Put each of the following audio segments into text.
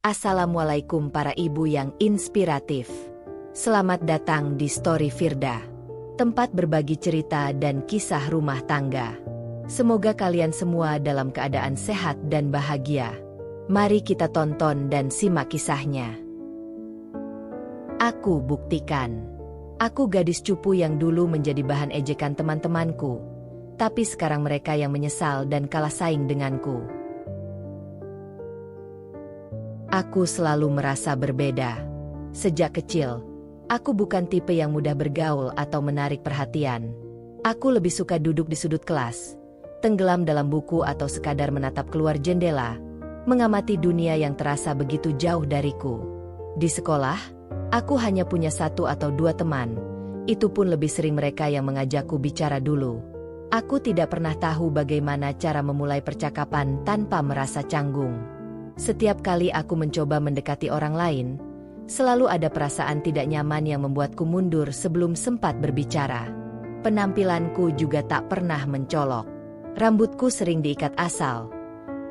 Assalamualaikum para ibu yang inspiratif. Selamat datang di Story Firda, tempat berbagi cerita dan kisah rumah tangga. Semoga kalian semua dalam keadaan sehat dan bahagia. Mari kita tonton dan simak kisahnya. Aku buktikan. Aku gadis cupu yang dulu menjadi bahan ejekan teman-temanku, tapi sekarang mereka yang menyesal dan kalah saing denganku. Aku selalu merasa berbeda. Sejak kecil, aku bukan tipe yang mudah bergaul atau menarik perhatian. Aku lebih suka duduk di sudut kelas, tenggelam dalam buku atau sekadar menatap keluar jendela, mengamati dunia yang terasa begitu jauh dariku. Di sekolah, aku hanya punya 1 atau 2 teman, itu pun lebih sering mereka yang mengajakku bicara dulu. Aku tidak pernah tahu bagaimana cara memulai percakapan tanpa merasa canggung. Setiap kali aku mencoba mendekati orang lain, selalu ada perasaan tidak nyaman yang membuatku mundur sebelum sempat berbicara. Penampilanku juga tak pernah mencolok. Rambutku sering diikat asal.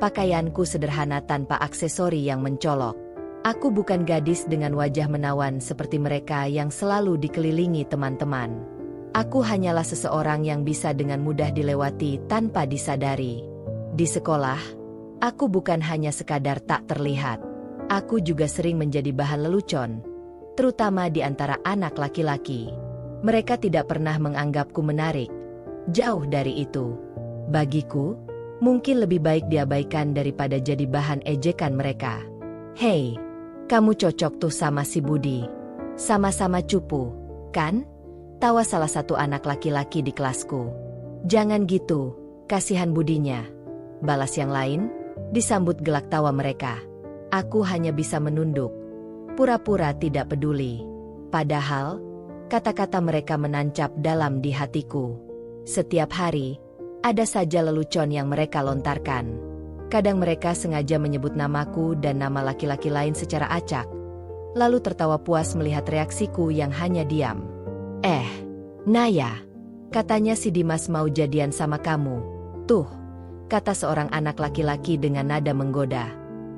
Pakaianku sederhana tanpa aksesori yang mencolok. Aku bukan gadis dengan wajah menawan seperti mereka yang selalu dikelilingi teman-teman. Aku hanyalah seseorang yang bisa dengan mudah dilewati tanpa disadari. Di sekolah, aku bukan hanya sekadar tak terlihat. Aku juga sering menjadi bahan lelucon, terutama di antara anak laki-laki. Mereka tidak pernah menganggapku menarik. Jauh dari itu. Bagiku, mungkin lebih baik diabaikan daripada jadi bahan ejekan mereka. Hei, kamu cocok tuh sama si Budi. Sama-sama cupu, kan? Tawa salah satu anak laki-laki di kelasku. Jangan gitu, kasihan Budinya. Balas yang lain. Disambut gelak tawa mereka. Aku hanya bisa menunduk, pura-pura tidak peduli. Padahal, kata-kata mereka menancap dalam di hatiku. Setiap hari, ada saja lelucon yang mereka lontarkan. Kadang mereka sengaja menyebut namaku dan nama laki-laki lain secara acak, lalu tertawa puas melihat reaksiku yang hanya diam. Naya, katanya si Dimas mau jadian sama kamu. Tuh, kata seorang anak laki-laki dengan nada menggoda.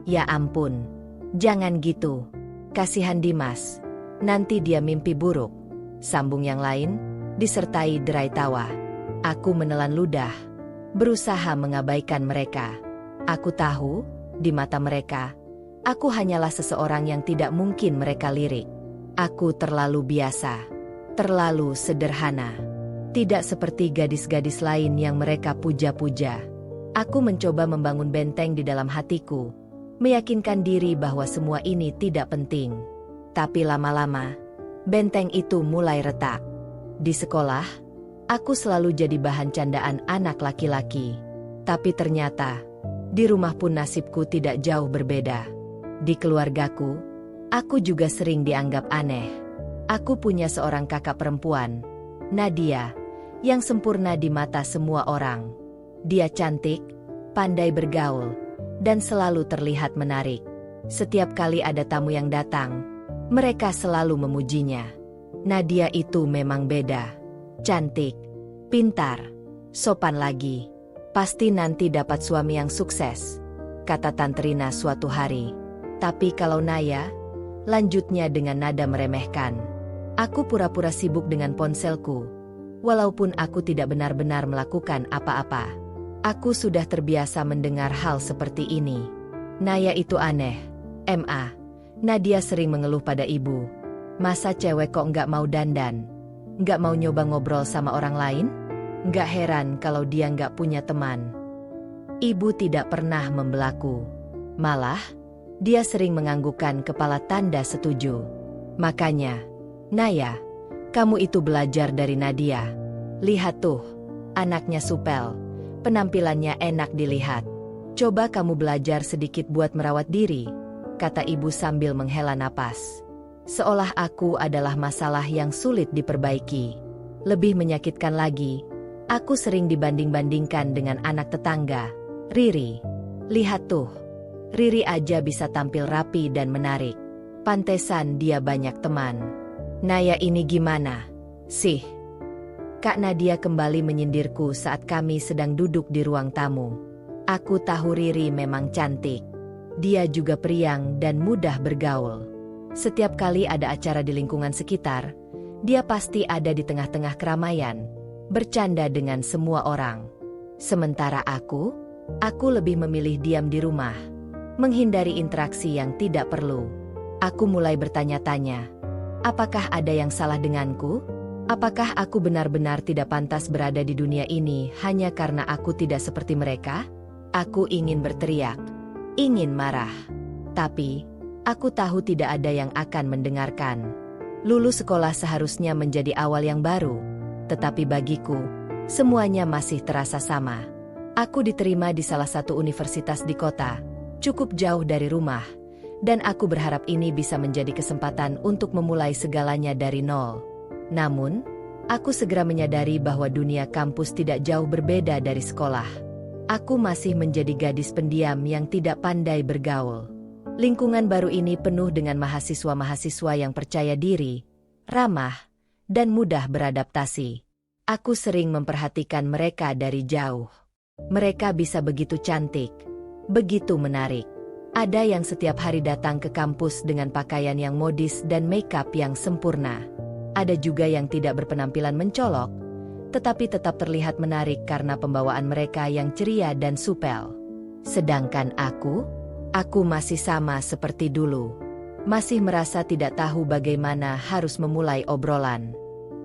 Ya ampun, jangan gitu. Kasihan Dimas, nanti dia mimpi buruk. Sambung yang lain, disertai derai tawa. Aku menelan ludah, berusaha mengabaikan mereka. Aku tahu, di mata mereka, aku hanyalah seseorang yang tidak mungkin mereka lirik. Aku terlalu biasa, terlalu sederhana. Tidak seperti gadis-gadis lain yang mereka puja-puja. Aku mencoba membangun benteng di dalam hatiku, meyakinkan diri bahwa semua ini tidak penting. Tapi lama-lama, benteng itu mulai retak. Di sekolah, aku selalu jadi bahan candaan anak laki-laki. Tapi ternyata, di rumah pun nasibku tidak jauh berbeda. Di keluargaku, aku juga sering dianggap aneh. Aku punya seorang kakak perempuan, Nadia, yang sempurna di mata semua orang. Dia cantik, pandai bergaul, dan selalu terlihat menarik. Setiap kali ada tamu yang datang, mereka selalu memujinya. Nadia itu memang beda. Cantik, pintar, sopan lagi. Pasti nanti dapat suami yang sukses, kata Tante Rina suatu hari. Tapi kalau Naya, lanjutnya dengan nada meremehkan. Aku pura-pura sibuk dengan ponselku, walaupun aku tidak benar-benar melakukan apa-apa. Aku sudah terbiasa mendengar hal seperti ini. Naya itu aneh. Nadia sering mengeluh pada ibu. Masa cewek kok nggak mau dandan? Nggak mau nyoba ngobrol sama orang lain? Nggak heran kalau dia nggak punya teman. Ibu tidak pernah membelaku. Malah, dia sering menganggukkan kepala tanda setuju. Makanya, Naya, kamu itu belajar dari Nadia. Lihat tuh, anaknya supel. Penampilannya enak dilihat. Coba kamu belajar sedikit buat merawat diri, kata ibu sambil menghela napas. Seolah aku adalah masalah yang sulit diperbaiki. Lebih menyakitkan lagi, aku sering dibanding-bandingkan dengan anak tetangga, Riri. Lihat tuh, Riri aja bisa tampil rapi dan menarik. Pantesan dia banyak teman. Naya ini gimana sih? Kak Nadia kembali menyindirku saat kami sedang duduk di ruang tamu. Aku tahu Riri memang cantik. Dia juga periang dan mudah bergaul. Setiap kali ada acara di lingkungan sekitar, dia pasti ada di tengah-tengah keramaian, bercanda dengan semua orang. Sementara aku lebih memilih diam di rumah, menghindari interaksi yang tidak perlu. Aku mulai bertanya-tanya, apakah ada yang salah denganku? Apakah aku benar-benar tidak pantas berada di dunia ini hanya karena aku tidak seperti mereka? Aku ingin berteriak, ingin marah. Tapi, aku tahu tidak ada yang akan mendengarkan. Lulus sekolah seharusnya menjadi awal yang baru, tetapi bagiku, semuanya masih terasa sama. Aku diterima di salah satu universitas di kota, cukup jauh dari rumah, dan aku berharap ini bisa menjadi kesempatan untuk memulai segalanya dari nol. Namun, aku segera menyadari bahwa dunia kampus tidak jauh berbeda dari sekolah. Aku masih menjadi gadis pendiam yang tidak pandai bergaul. Lingkungan baru ini penuh dengan mahasiswa-mahasiswa yang percaya diri, ramah, dan mudah beradaptasi. Aku sering memperhatikan mereka dari jauh. Mereka bisa begitu cantik, begitu menarik. Ada yang setiap hari datang ke kampus dengan pakaian yang modis dan make-up yang sempurna. Ada juga yang tidak berpenampilan mencolok, tetapi tetap terlihat menarik karena pembawaan mereka yang ceria dan supel. Sedangkan aku masih sama seperti dulu. Masih merasa tidak tahu bagaimana harus memulai obrolan.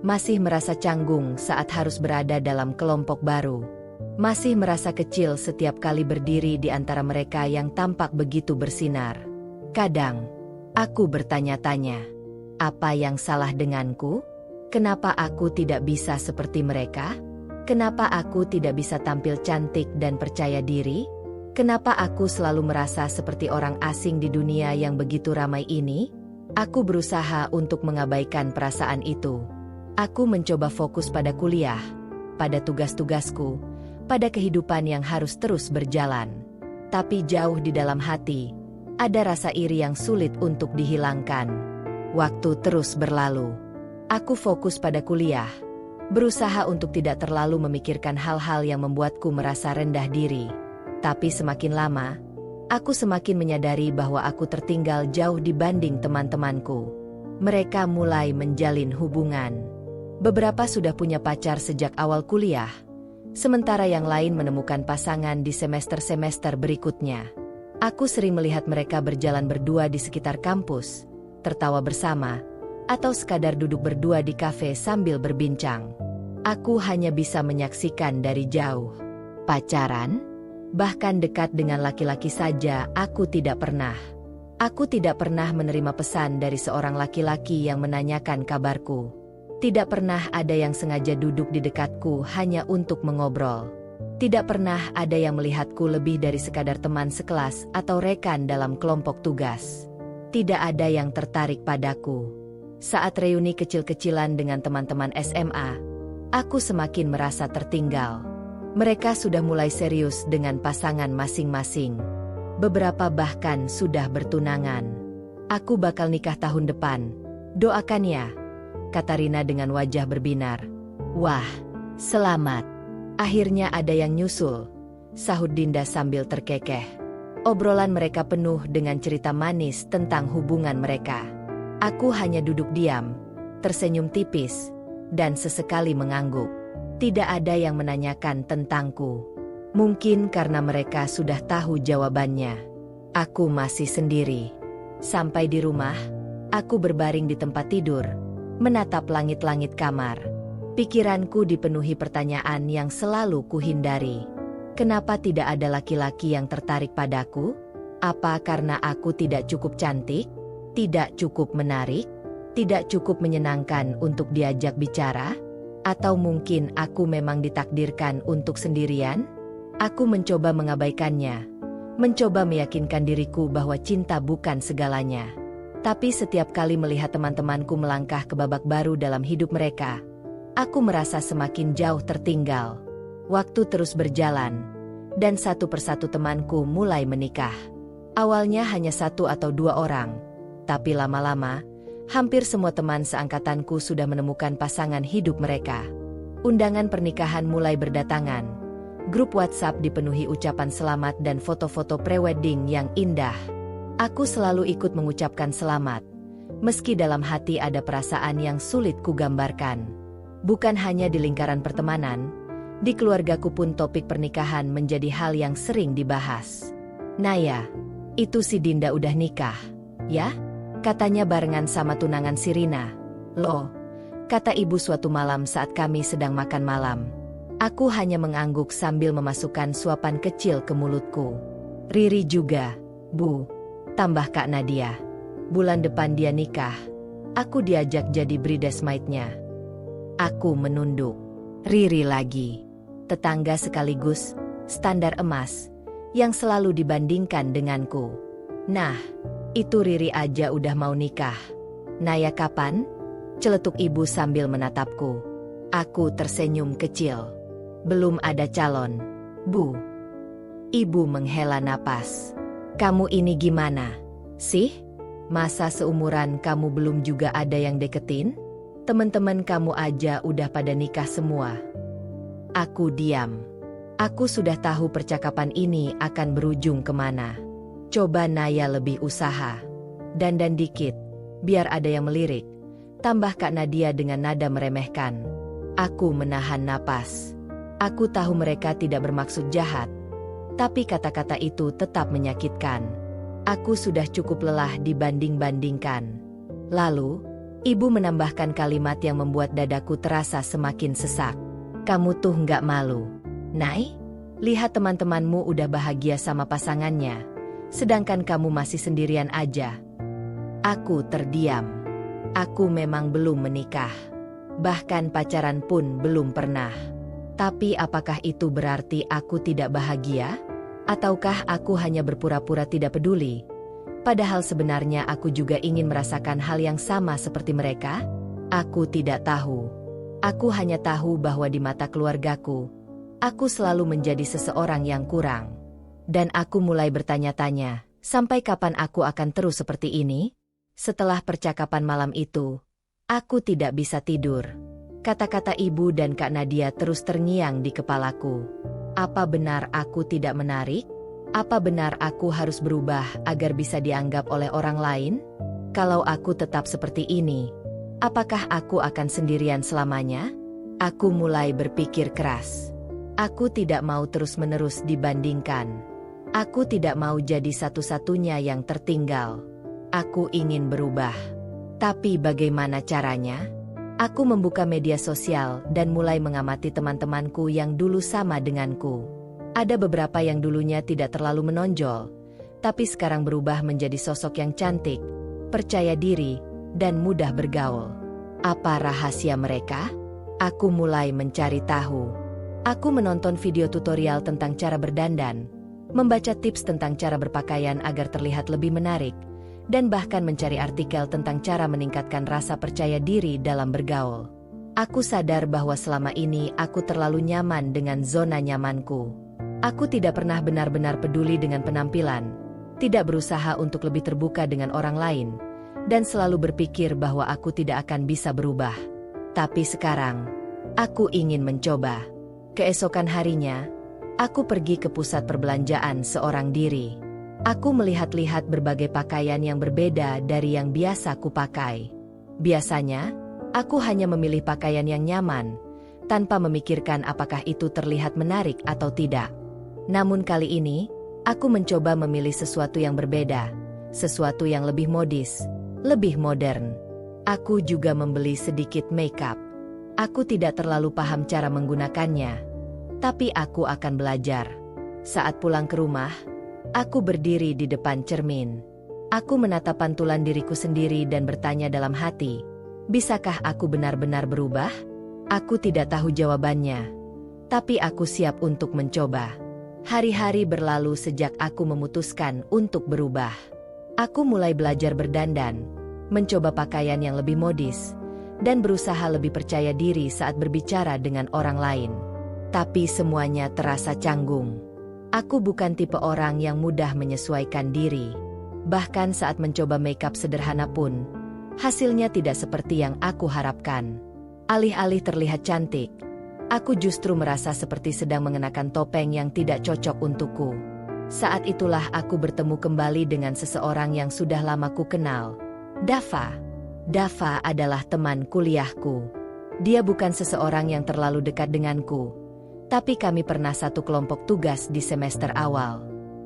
Masih merasa canggung saat harus berada dalam kelompok baru. Masih merasa kecil setiap kali berdiri di antara mereka yang tampak begitu bersinar. Kadang, aku bertanya-tanya, apa yang salah denganku? Kenapa aku tidak bisa seperti mereka? Kenapa aku tidak bisa tampil cantik dan percaya diri? Kenapa aku selalu merasa seperti orang asing di dunia yang begitu ramai ini? Aku berusaha untuk mengabaikan perasaan itu. Aku mencoba fokus pada kuliah, pada tugas-tugasku, pada kehidupan yang harus terus berjalan. Tapi jauh di dalam hati, ada rasa iri yang sulit untuk dihilangkan. Waktu terus berlalu. Aku fokus pada kuliah, berusaha untuk tidak terlalu memikirkan hal-hal yang membuatku merasa rendah diri. Tapi semakin lama, aku semakin menyadari bahwa aku tertinggal jauh dibanding teman-temanku. Mereka mulai menjalin hubungan. Beberapa sudah punya pacar sejak awal kuliah, sementara yang lain menemukan pasangan di semester-semester berikutnya. Aku sering melihat mereka berjalan berdua di sekitar kampus, tertawa bersama, atau sekadar duduk berdua di kafe sambil berbincang. Aku hanya bisa menyaksikan dari jauh. Pacaran? Bahkan dekat dengan laki-laki saja aku tidak pernah. Aku tidak pernah menerima pesan dari seorang laki-laki yang menanyakan kabarku. Tidak pernah ada yang sengaja duduk di dekatku hanya untuk mengobrol. Tidak pernah ada yang melihatku lebih dari sekadar teman sekelas atau rekan dalam kelompok tugas. Tidak ada yang tertarik padaku. Saat reuni kecil-kecilan dengan teman-teman SMA, aku semakin merasa tertinggal. Mereka sudah mulai serius dengan pasangan masing-masing. Beberapa bahkan sudah bertunangan. Aku bakal nikah tahun depan. Doakan ya, kata Rina dengan wajah berbinar. Wah, selamat. Akhirnya ada yang nyusul, sahut Dinda sambil terkekeh. Obrolan mereka penuh dengan cerita manis tentang hubungan mereka. Aku hanya duduk diam, tersenyum tipis, dan sesekali mengangguk. Tidak ada yang menanyakan tentangku. Mungkin karena mereka sudah tahu jawabannya. Aku masih sendiri. Sampai di rumah, aku berbaring di tempat tidur, menatap langit-langit kamar. Pikiranku dipenuhi pertanyaan yang selalu kuhindari. Kenapa tidak ada laki-laki yang tertarik padaku? Apa karena aku tidak cukup cantik? Tidak cukup menarik? Tidak cukup menyenangkan untuk diajak bicara? Atau mungkin aku memang ditakdirkan untuk sendirian? Aku mencoba mengabaikannya. Mencoba meyakinkan diriku bahwa cinta bukan segalanya. Tapi setiap kali melihat teman-temanku melangkah ke babak baru dalam hidup mereka, aku merasa semakin jauh tertinggal. Waktu terus berjalan, dan satu persatu temanku mulai menikah. Awalnya hanya 1 atau 2 orang, tapi lama-lama, hampir semua teman seangkatanku sudah menemukan pasangan hidup mereka. Undangan pernikahan mulai berdatangan. Grup WhatsApp dipenuhi ucapan selamat dan foto-foto prewedding yang indah. Aku selalu ikut mengucapkan selamat, meski dalam hati ada perasaan yang sulit kugambarkan. Bukan hanya di lingkaran pertemanan, di keluargaku pun topik pernikahan menjadi hal yang sering dibahas. "Naya, itu si Dinda udah nikah, ya?" katanya barengan sama tunangan si Rina. "Loh," kata ibu suatu malam saat kami sedang makan malam. Aku hanya mengangguk sambil memasukkan suapan kecil ke mulutku. "Riri juga, Bu," tambah Kak Nadia. "Bulan depan dia nikah. Aku diajak jadi bridesmaid-nya." Aku menunduk. Riri lagi. Tetangga sekaligus, standar emas, yang selalu dibandingkan denganku. "Nah, itu Riri aja udah mau nikah. Naya kapan?" celetuk ibu sambil menatapku. Aku tersenyum kecil. "Belum ada calon, Bu." Ibu menghela napas. "Kamu ini gimana sih? Masa seumuran kamu belum juga ada yang deketin? Temen-temen kamu aja udah pada nikah semua." Aku diam. Aku sudah tahu percakapan ini akan berujung kemana. "Coba Naya lebih usaha. Dandan dikit, biar ada yang melirik," tambah Kak Nadia dengan nada meremehkan. Aku menahan napas. Aku tahu mereka tidak bermaksud jahat, tapi kata-kata itu tetap menyakitkan. Aku sudah cukup lelah dibanding-bandingkan. Lalu, ibu menambahkan kalimat yang membuat dadaku terasa semakin sesak. "Kamu tuh nggak malu, Nay? Lihat teman-temanmu udah bahagia sama pasangannya, sedangkan kamu masih sendirian aja." Aku terdiam. Aku memang belum menikah. Bahkan pacaran pun belum pernah. Tapi apakah itu berarti aku tidak bahagia? Ataukah aku hanya berpura-pura tidak peduli? Padahal sebenarnya aku juga ingin merasakan hal yang sama seperti mereka? Aku tidak tahu. Aku hanya tahu bahwa di mata keluargaku, aku selalu menjadi seseorang yang kurang. Dan aku mulai bertanya-tanya, sampai kapan aku akan terus seperti ini? Setelah percakapan malam itu, aku tidak bisa tidur. Kata-kata ibu dan Kak Nadia terus terngiang di kepalaku. Apa benar aku tidak menarik? Apa benar aku harus berubah agar bisa dianggap oleh orang lain? Kalau aku tetap seperti ini, apakah aku akan sendirian selamanya? Aku mulai berpikir keras. Aku tidak mau terus-menerus dibandingkan. Aku tidak mau jadi satu-satunya yang tertinggal. Aku ingin berubah. Tapi bagaimana caranya? Aku membuka media sosial dan mulai mengamati teman-temanku yang dulu sama denganku. Ada beberapa yang dulunya tidak terlalu menonjol, tapi sekarang berubah menjadi sosok yang cantik, percaya diri, dan mudah bergaul. Apa rahasia mereka? Aku mulai mencari tahu. Aku menonton video tutorial tentang cara berdandan, membaca tips tentang cara berpakaian agar terlihat lebih menarik, dan bahkan mencari artikel tentang cara meningkatkan rasa percaya diri dalam bergaul. Aku sadar bahwa selama ini aku terlalu nyaman dengan zona nyamanku. Aku tidak pernah benar-benar peduli dengan penampilan, tidak berusaha untuk lebih terbuka dengan orang lain, dan selalu berpikir bahwa aku tidak akan bisa berubah. Tapi sekarang, aku ingin mencoba. Keesokan harinya, aku pergi ke pusat perbelanjaan seorang diri. Aku melihat-lihat berbagai pakaian yang berbeda dari yang biasa kupakai. Biasanya, aku hanya memilih pakaian yang nyaman, tanpa memikirkan apakah itu terlihat menarik atau tidak. Namun kali ini, aku mencoba memilih sesuatu yang berbeda, sesuatu yang lebih modis, lebih modern. Aku juga membeli sedikit makeup. Aku tidak terlalu paham cara menggunakannya, tapi aku akan belajar. Saat pulang ke rumah, aku berdiri di depan cermin. Aku menatap pantulan diriku sendiri dan bertanya dalam hati, bisakah aku benar-benar berubah? Aku tidak tahu jawabannya, tapi aku siap untuk mencoba. Hari-hari berlalu sejak aku memutuskan untuk berubah. Aku mulai belajar berdandan, mencoba pakaian yang lebih modis, dan berusaha lebih percaya diri saat berbicara dengan orang lain. Tapi semuanya terasa canggung. Aku bukan tipe orang yang mudah menyesuaikan diri. Bahkan saat mencoba makeup sederhana pun, hasilnya tidak seperti yang aku harapkan. Alih-alih terlihat cantik, Aku justru merasa seperti sedang mengenakan topeng yang tidak cocok untukku. Saat itulah aku bertemu kembali dengan seseorang yang sudah lama ku kenal. Dava. Dava adalah teman kuliahku. Dia bukan seseorang yang terlalu dekat denganku, tapi kami pernah satu kelompok tugas di semester awal.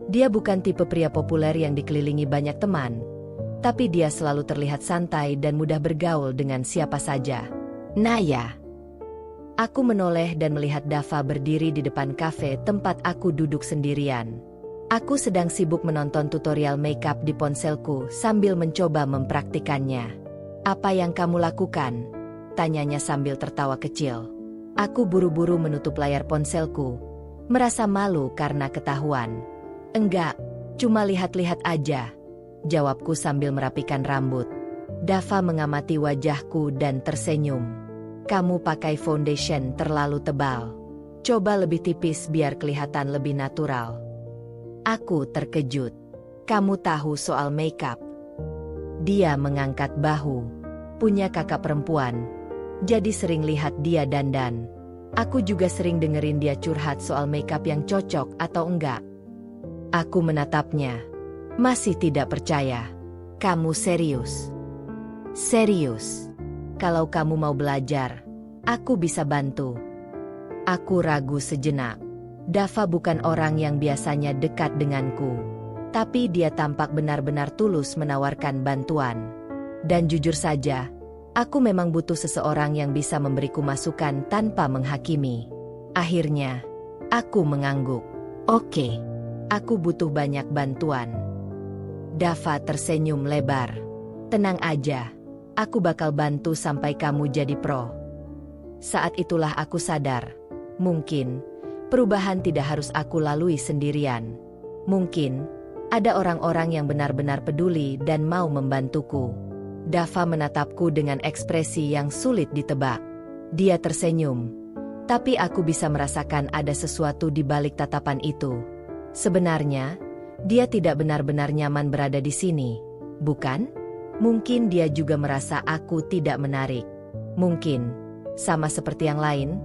Dia bukan tipe pria populer yang dikelilingi banyak teman, tapi dia selalu terlihat santai dan mudah bergaul dengan siapa saja. Naya. Aku menoleh dan melihat Dava berdiri di depan kafe tempat aku duduk sendirian. Aku sedang sibuk menonton tutorial makeup di ponselku sambil mencoba mempraktikannya. "Apa yang kamu lakukan?" tanyanya sambil tertawa kecil. Aku buru-buru menutup layar ponselku, merasa malu karena ketahuan. "Enggak, cuma lihat-lihat aja," jawabku sambil merapikan rambut. Dava mengamati wajahku dan tersenyum. "Kamu pakai foundation terlalu tebal. Coba lebih tipis biar kelihatan lebih natural." Aku terkejut. "Kamu tahu soal makeup?" Dia mengangkat bahu. Punya kakak perempuan, jadi sering lihat dia dandan. Aku juga sering dengerin dia curhat soal makeup yang cocok atau enggak. Aku menatapnya. Masih tidak percaya. "Kamu serius?" "Serius. Kalau kamu mau belajar, aku bisa bantu." Aku ragu sejenak. Dava bukan orang yang biasanya dekat denganku, tapi dia tampak benar-benar tulus menawarkan bantuan. Dan jujur saja, aku memang butuh seseorang yang bisa memberiku masukan tanpa menghakimi. Akhirnya, aku mengangguk. "Oke, aku butuh banyak bantuan." Dava tersenyum lebar. "Tenang aja. Aku bakal bantu sampai kamu jadi pro." Saat itulah aku sadar, mungkin perubahan tidak harus aku lalui sendirian. Mungkin ada orang-orang yang benar-benar peduli dan mau membantuku. Dava menatapku dengan ekspresi yang sulit ditebak. Dia tersenyum, tapi aku bisa merasakan ada sesuatu di balik tatapan itu. Sebenarnya, dia tidak benar-benar nyaman berada di sini, bukan? Mungkin dia juga merasa aku tidak menarik. Mungkin, sama seperti yang lain,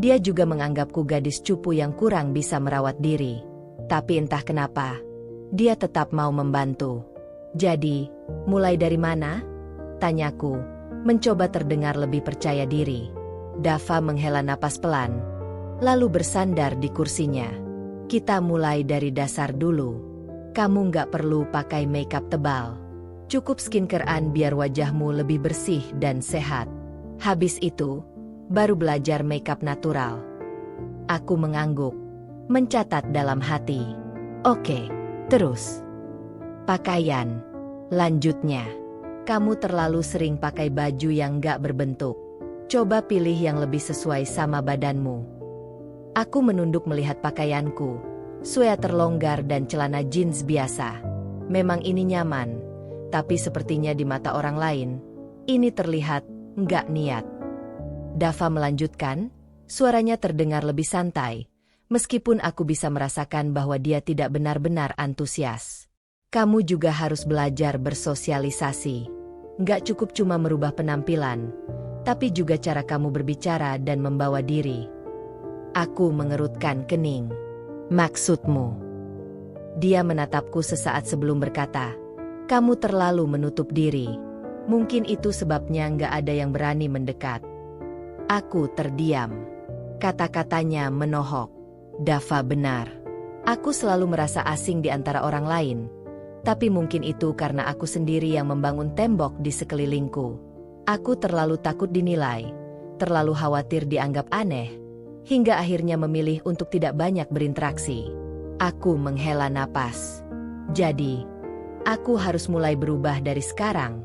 dia juga menganggapku gadis cupu yang kurang bisa merawat diri. Tapi entah kenapa, dia tetap mau membantu. "Jadi, mulai dari mana?" tanyaku, mencoba terdengar lebih percaya diri. Dava menghela napas pelan, lalu bersandar di kursinya. "Kita mulai dari dasar dulu. Kamu nggak perlu pakai makeup tebal. Cukup skincarean biar wajahmu lebih bersih dan sehat. Habis itu, baru belajar makeup natural." Aku mengangguk, mencatat dalam hati. "Oke, terus." "Pakaian. Lanjutnya, kamu terlalu sering pakai baju yang nggak berbentuk. Coba pilih yang lebih sesuai sama badanmu." Aku menunduk melihat pakaianku, sweater longgar dan celana jeans biasa. Memang ini nyaman, tapi sepertinya di mata orang lain, ini terlihat nggak niat. Dava melanjutkan, suaranya terdengar lebih santai, meskipun aku bisa merasakan bahwa dia tidak benar-benar antusias. "Kamu juga harus belajar bersosialisasi. Nggak cukup cuma merubah penampilan, tapi juga cara kamu berbicara dan membawa diri." Aku mengerutkan kening. "Maksudmu?" Dia menatapku sesaat sebelum berkata, "Kamu terlalu menutup diri. Mungkin itu sebabnya nggak ada yang berani mendekat." Aku terdiam. Kata-katanya menohok. Dava benar. Aku selalu merasa asing di antara orang lain. Tapi mungkin itu karena aku sendiri yang membangun tembok di sekelilingku. Aku terlalu takut dinilai, terlalu khawatir dianggap aneh, hingga akhirnya memilih untuk tidak banyak berinteraksi. Aku menghela napas. Jadi, aku harus mulai berubah dari sekarang.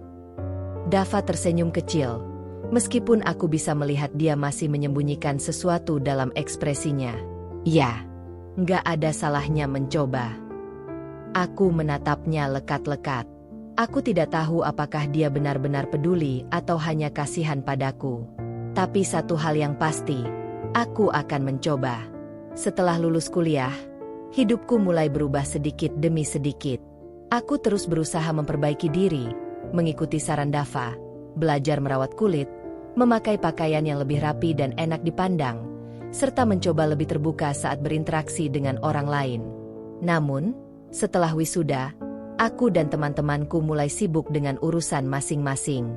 Dava tersenyum kecil, meskipun aku bisa melihat dia masih menyembunyikan sesuatu dalam ekspresinya. Ya, nggak ada salahnya mencoba. Aku menatapnya lekat-lekat. Aku tidak tahu apakah dia benar-benar peduli atau hanya kasihan padaku. Tapi satu hal yang pasti, aku akan mencoba. Setelah lulus kuliah, hidupku mulai berubah sedikit demi sedikit. Aku terus berusaha memperbaiki diri, mengikuti saran Dava, belajar merawat kulit, memakai pakaian yang lebih rapi dan enak dipandang, serta mencoba lebih terbuka saat berinteraksi dengan orang lain. Namun, setelah wisuda, aku dan teman-temanku mulai sibuk dengan urusan masing-masing.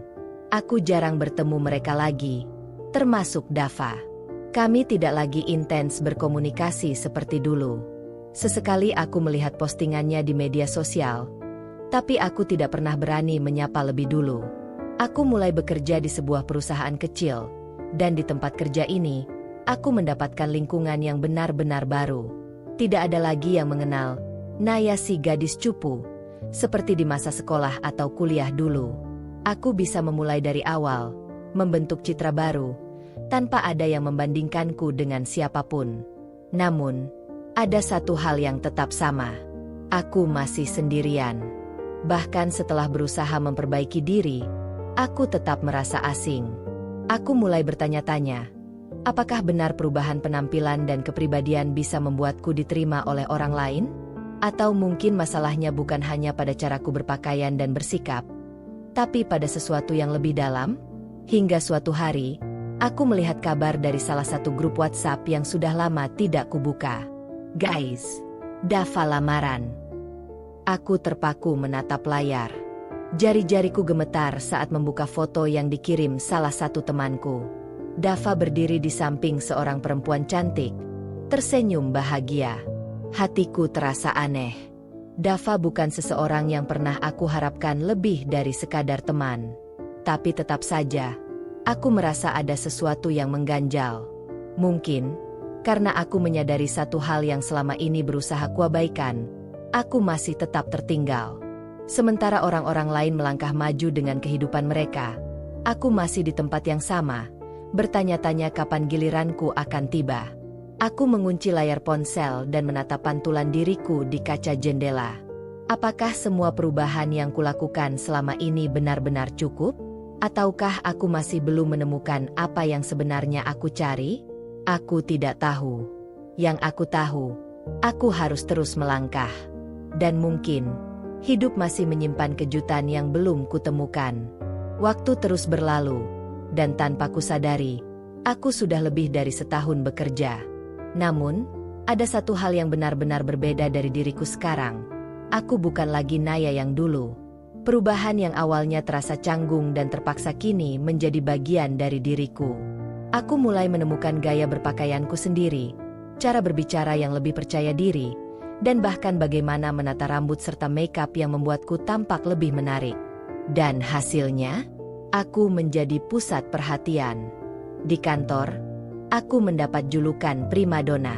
Aku jarang bertemu mereka lagi, termasuk Dava. Kami tidak lagi intens berkomunikasi seperti dulu. Sesekali aku melihat postingannya di media sosial, tapi aku tidak pernah berani menyapa lebih dulu. Aku mulai bekerja di sebuah perusahaan kecil, dan di tempat kerja ini, aku mendapatkan lingkungan yang benar-benar baru. Tidak ada lagi yang mengenal Naya si gadis cupu, seperti di masa sekolah atau kuliah dulu. Aku bisa memulai dari awal, membentuk citra baru, tanpa ada yang membandingkanku dengan siapapun. Namun, ada satu hal yang tetap sama. Aku masih sendirian. Bahkan setelah berusaha memperbaiki diri, aku tetap merasa asing. Aku mulai bertanya-tanya, apakah benar perubahan penampilan dan kepribadian bisa membuatku diterima oleh orang lain? Atau mungkin masalahnya bukan hanya pada caraku berpakaian dan bersikap, tapi pada sesuatu yang lebih dalam? Hingga suatu hari, aku melihat kabar dari salah satu grup WhatsApp yang sudah lama tidak kubuka. Guys, Dava lamaran. Aku terpaku menatap layar. Jari-jariku gemetar saat membuka foto yang dikirim salah satu temanku. Dava berdiri di samping seorang perempuan cantik, tersenyum bahagia. Hatiku terasa aneh. Dava bukan seseorang yang pernah aku harapkan lebih dari sekadar teman. Tapi tetap saja, aku merasa ada sesuatu yang mengganjal. Mungkin, karena aku menyadari satu hal yang selama ini berusaha kuabaikan, aku masih tetap tertinggal. Sementara orang-orang lain melangkah maju dengan kehidupan mereka, aku masih di tempat yang sama, bertanya-tanya kapan giliranku akan tiba. Aku mengunci layar ponsel dan menatap pantulan diriku di kaca jendela. Apakah semua perubahan yang kulakukan selama ini benar-benar cukup? Ataukah aku masih belum menemukan apa yang sebenarnya aku cari? Aku tidak tahu. Yang aku tahu, aku harus terus melangkah. Dan mungkin, hidup masih menyimpan kejutan yang belum kutemukan. Waktu terus berlalu, dan tanpa kusadari, aku sudah lebih dari setahun bekerja. Namun, ada satu hal yang benar-benar berbeda dari diriku sekarang. Aku bukan lagi Naya yang dulu. Perubahan yang awalnya terasa canggung dan terpaksa kini menjadi bagian dari diriku. Aku mulai menemukan gaya berpakaianku sendiri, cara berbicara yang lebih percaya diri, dan bahkan bagaimana menata rambut serta makeup yang membuatku tampak lebih menarik. Dan hasilnya, aku menjadi pusat perhatian. Di kantor, aku mendapat julukan primadona.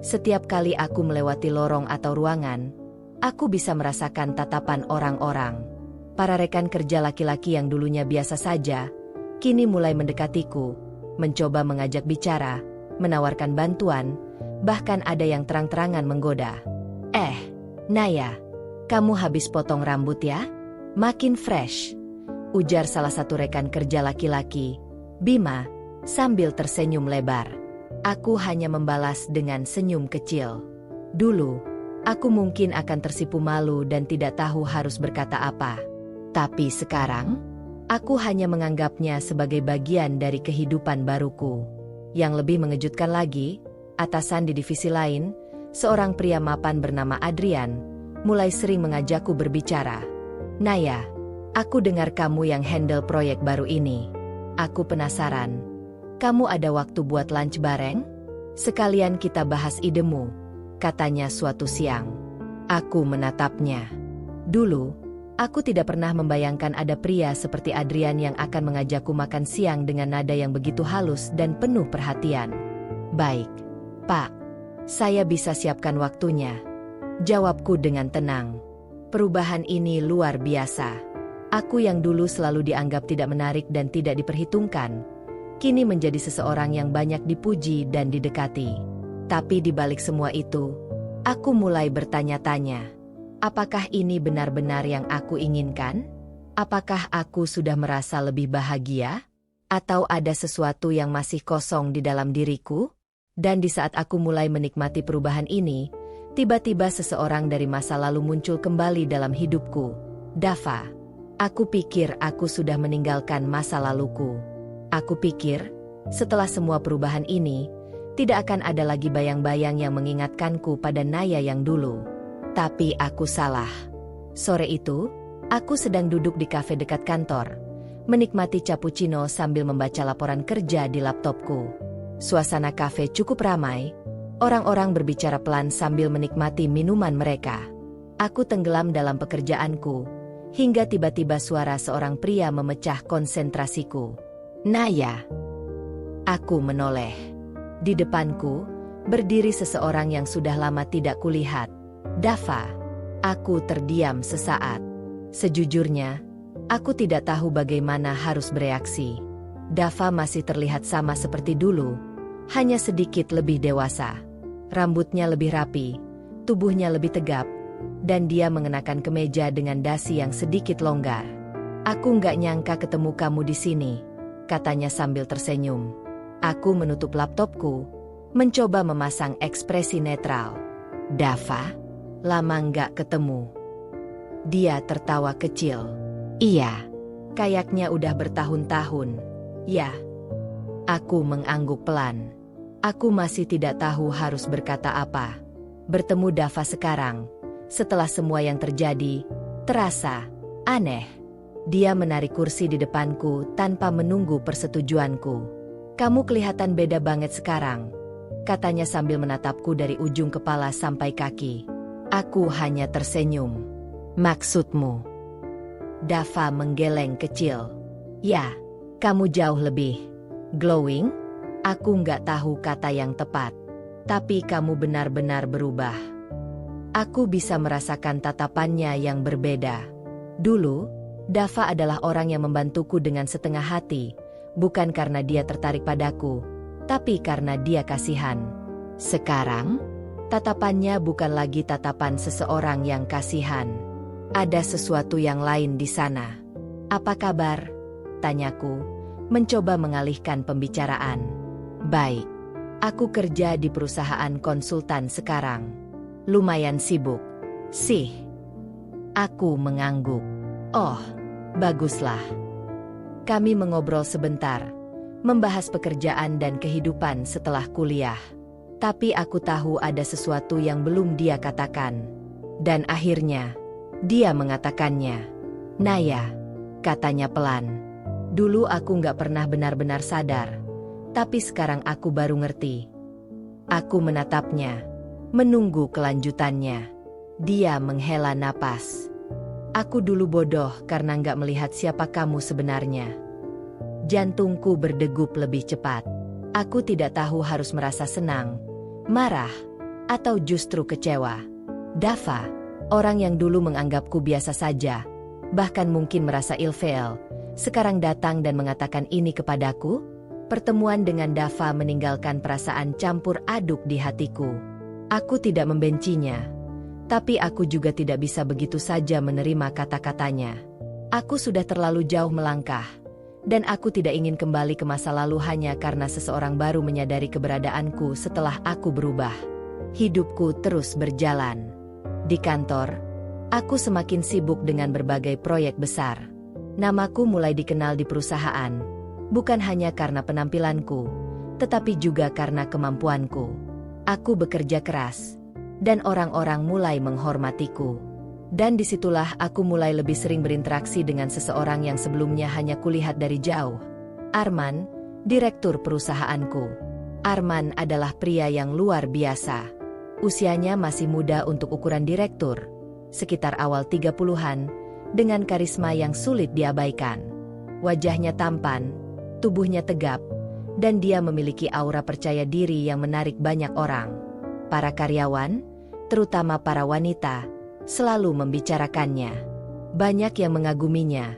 Setiap kali aku melewati lorong atau ruangan, aku bisa merasakan tatapan orang-orang. Para rekan kerja laki-laki yang dulunya biasa saja, kini mulai mendekatiku, mencoba mengajak bicara, menawarkan bantuan, bahkan ada yang terang-terangan menggoda. Naya, kamu habis potong rambut ya? Makin fresh, ujar salah satu rekan kerja laki-laki, Bima, sambil tersenyum lebar. Aku hanya membalas dengan senyum kecil. Dulu, aku mungkin akan tersipu malu dan tidak tahu harus berkata apa. Tapi sekarang, aku hanya menganggapnya sebagai bagian dari kehidupan baruku. Yang lebih mengejutkan lagi, atasan di divisi lain, seorang pria mapan bernama Adrian, mulai sering mengajakku berbicara. Naya, aku dengar kamu yang handle proyek baru ini. Aku penasaran. Kamu ada waktu buat lunch bareng? Sekalian kita bahas idemu, katanya suatu siang. Aku menatapnya. Dulu, aku tidak pernah membayangkan ada pria seperti Adrian yang akan mengajakku makan siang dengan nada yang begitu halus dan penuh perhatian. Baik, Pak. Saya bisa siapkan waktunya, jawabku dengan tenang. Perubahan ini luar biasa. Aku yang dulu selalu dianggap tidak menarik dan tidak diperhitungkan, kini menjadi seseorang yang banyak dipuji dan didekati. Tapi di balik semua itu, aku mulai bertanya-tanya, apakah ini benar-benar yang aku inginkan? Apakah aku sudah merasa lebih bahagia? Atau ada sesuatu yang masih kosong di dalam diriku? Dan di saat aku mulai menikmati perubahan ini, tiba-tiba seseorang dari masa lalu muncul kembali dalam hidupku. Dava. Aku pikir aku sudah meninggalkan masa laluku. Aku pikir, setelah semua perubahan ini, Tidak akan ada lagi bayang-bayang yang mengingatkanku pada Naya yang dulu. Tapi aku salah. Sore itu, aku sedang duduk di kafe dekat kantor, menikmati cappuccino sambil membaca laporan kerja di laptopku. Suasana kafe cukup ramai, orang-orang berbicara pelan sambil menikmati minuman mereka. Aku tenggelam dalam pekerjaanku, hingga tiba-tiba suara seorang pria memecah konsentrasiku. Naya. Aku menoleh. Di depanku, berdiri seseorang yang sudah lama tidak kulihat. Dava. Aku terdiam sesaat. Sejujurnya, aku tidak tahu bagaimana harus bereaksi. Dava masih terlihat sama seperti dulu, hanya sedikit lebih dewasa. Rambutnya lebih rapi, tubuhnya lebih tegap, dan dia mengenakan kemeja dengan dasi yang sedikit longgar. Aku nggak nyangka ketemu kamu di sini, katanya sambil tersenyum. Aku menutup laptopku, mencoba memasang ekspresi netral. Dava, lama nggak ketemu. Dia tertawa kecil. Iya, kayaknya udah bertahun-tahun. Ya. Aku mengangguk pelan. Aku masih tidak tahu harus berkata apa. Bertemu Dava sekarang, setelah semua yang terjadi, terasa aneh. Dia menarik kursi di depanku tanpa menunggu persetujuanku. Kamu kelihatan beda banget sekarang, katanya sambil menatapku dari ujung kepala sampai kaki. Aku hanya tersenyum. Maksudmu? Dava menggeleng kecil. Ya, kamu jauh lebih glowing? Aku nggak tahu kata yang tepat. Tapi kamu benar-benar berubah. Aku bisa merasakan tatapannya yang berbeda. Dulu, Dava adalah orang yang membantuku dengan setengah hati, bukan karena dia tertarik padaku, tapi karena dia kasihan. Sekarang, tatapannya bukan lagi tatapan seseorang yang kasihan. Ada sesuatu yang lain di sana. Apa kabar? Tanyaku, mencoba mengalihkan pembicaraan. Baik, aku kerja di perusahaan konsultan sekarang. Lumayan sibuk. Sih. Aku mengangguk. Oh, baguslah. Kami mengobrol sebentar, membahas pekerjaan dan kehidupan setelah kuliah. Tapi aku tahu ada sesuatu yang belum dia katakan. Dan akhirnya, dia mengatakannya. Naya, katanya pelan. Dulu aku nggak pernah benar-benar sadar, tapi sekarang aku baru ngerti. Aku menatapnya, menunggu kelanjutannya. Dia menghela napas. Aku dulu bodoh karena nggak melihat siapa kamu sebenarnya. Jantungku berdegup lebih cepat. Aku tidak tahu harus merasa senang, marah, atau justru kecewa. Dava, orang yang dulu menganggapku biasa saja, bahkan mungkin merasa ilfeel, sekarang datang dan mengatakan ini kepadaku? Pertemuan dengan Dava meninggalkan perasaan campur aduk di hatiku. Aku tidak membencinya. Tapi aku juga tidak bisa begitu saja menerima kata-katanya. Aku sudah terlalu jauh melangkah, dan aku tidak ingin kembali ke masa lalu hanya karena seseorang baru menyadari keberadaanku setelah aku berubah. Hidupku terus berjalan. Di kantor, aku semakin sibuk dengan berbagai proyek besar. Namaku mulai dikenal di perusahaan, bukan hanya karena penampilanku, tetapi juga karena kemampuanku. Aku bekerja keras, dan orang-orang mulai menghormatiku. Dan disitulah aku mulai lebih sering berinteraksi dengan seseorang yang sebelumnya hanya kulihat dari jauh. Arman, direktur perusahaanku. Arman adalah pria yang luar biasa. Usianya masih muda untuk ukuran direktur, sekitar awal 30-an, dengan karisma yang sulit diabaikan. Wajahnya tampan, tubuhnya tegap, dan dia memiliki aura percaya diri yang menarik banyak orang. Para karyawan, terutama para wanita, selalu membicarakannya. Banyak yang mengaguminya,